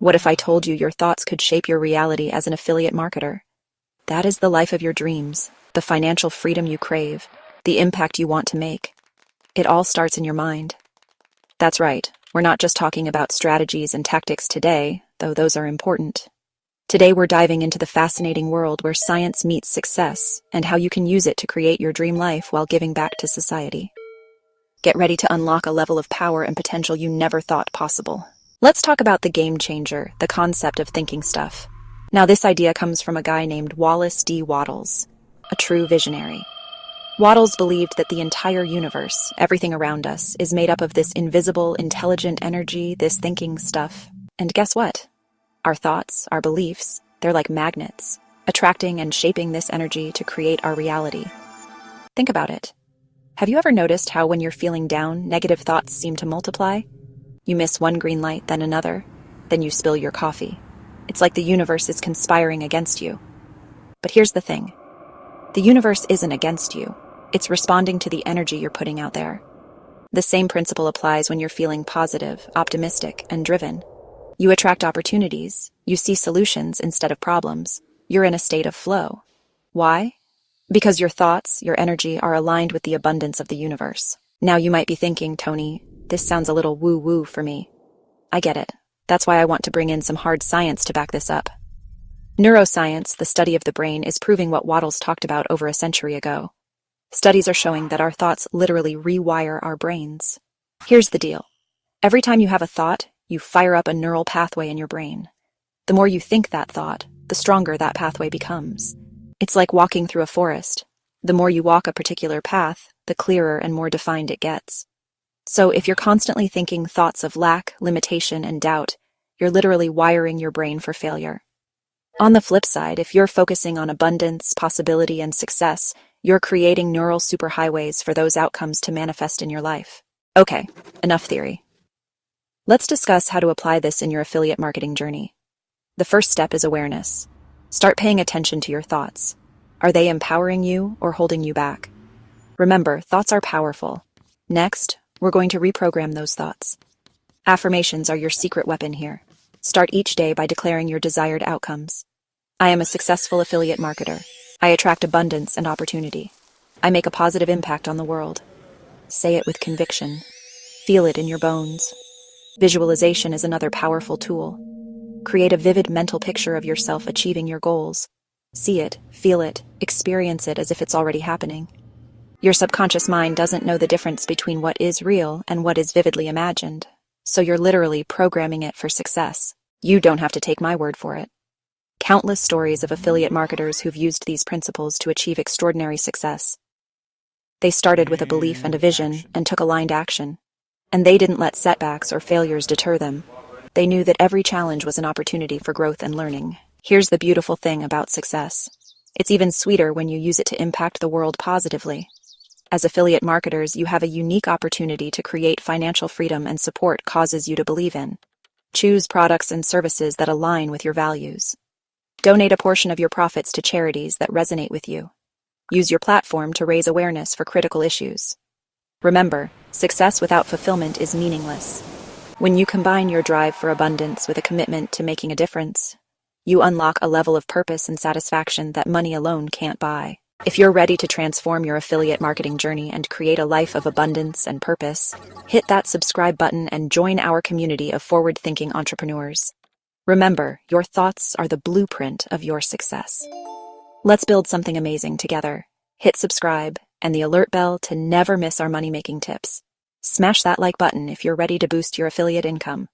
What if I told you your thoughts could shape your reality as an affiliate marketer? That is the life of your dreams, the financial freedom you crave, the impact you want to make. It all starts in your mind. That's right, we're not just talking about strategies and tactics today, though those are important. Today we're diving into the fascinating world where science meets success and how you can use it to create your dream life while giving back to society. Get ready to unlock a level of power and potential you never thought possible. Let's talk about the game changer, the concept of thinking stuff. Now, this idea comes from a guy named Wallace D. Wattles, a true visionary. Wattles believed that the entire universe, everything around us, is made up of this invisible, intelligent energy, this thinking stuff. And guess what? Our thoughts, our beliefs, they're like magnets, attracting and shaping this energy to create our reality. Think about it. Have you ever noticed how when you're feeling down, negative thoughts seem to multiply? You miss one green light, then another, then you spill your coffee. It's like the universe is conspiring against you. But here's the thing. The universe isn't against you. It's responding to the energy you're putting out there. The same principle applies when you're feeling positive, optimistic, and driven. You attract opportunities. You see solutions instead of problems. You're in a state of flow. Why? Because your thoughts, your energy are aligned with the abundance of the universe. Now you might be thinking, Tony, this sounds a little woo-woo for me. I get it. That's why I want to bring in some hard science to back this up. Neuroscience, the study of the brain, is proving what Wattles talked about over a century ago. Studies are showing that our thoughts literally rewire our brains. Here's the deal. Every time you have a thought, you fire up a neural pathway in your brain. The more you think that thought, the stronger that pathway becomes. It's like walking through a forest. The more you walk a particular path, the clearer and more defined it gets. So if you're constantly thinking thoughts of lack, limitation, and doubt, you're literally wiring your brain for failure. On the flip side, if you're focusing on abundance, possibility, and success, you're creating neural superhighways for those outcomes to manifest in your life. Okay, enough theory. Let's discuss how to apply this in your affiliate marketing journey. The first step is awareness. Start paying attention to your thoughts. Are they empowering you or holding you back? Remember, thoughts are powerful. Next, we're going to reprogram those thoughts. Affirmations are your secret weapon here. Start each day by declaring your desired outcomes. I am a successful affiliate marketer. I attract abundance and opportunity. I make a positive impact on the world. Say it with conviction. Feel it in your bones. Visualization is another powerful tool. Create a vivid mental picture of yourself achieving your goals. See it, feel it, experience it as if it's already happening. Your subconscious mind doesn't know the difference between what is real and what is vividly imagined, so you're literally programming it for success. You don't have to take my word for it. Countless stories of affiliate marketers who've used these principles to achieve extraordinary success. They started with a belief and a vision and took aligned action. And they didn't let setbacks or failures deter them. They knew that every challenge was an opportunity for growth and learning. Here's the beautiful thing about success. It's even sweeter when you use it to impact the world positively. As affiliate marketers, you have a unique opportunity to create financial freedom and support causes you to believe in. Choose products and services that align with your values. Donate a portion of your profits to charities that resonate with you. Use your platform to raise awareness for critical issues. Remember, success without fulfillment is meaningless. When you combine your drive for abundance with a commitment to making a difference, you unlock a level of purpose and satisfaction that money alone can't buy. If you're ready to transform your affiliate marketing journey and create a life of abundance and purpose, hit that subscribe button and join our community of forward-thinking entrepreneurs. Remember, your thoughts are the blueprint of your success. Let's build something amazing together. Hit subscribe and the alert bell to never miss our money-making tips. Smash that like button if you're ready to boost your affiliate income.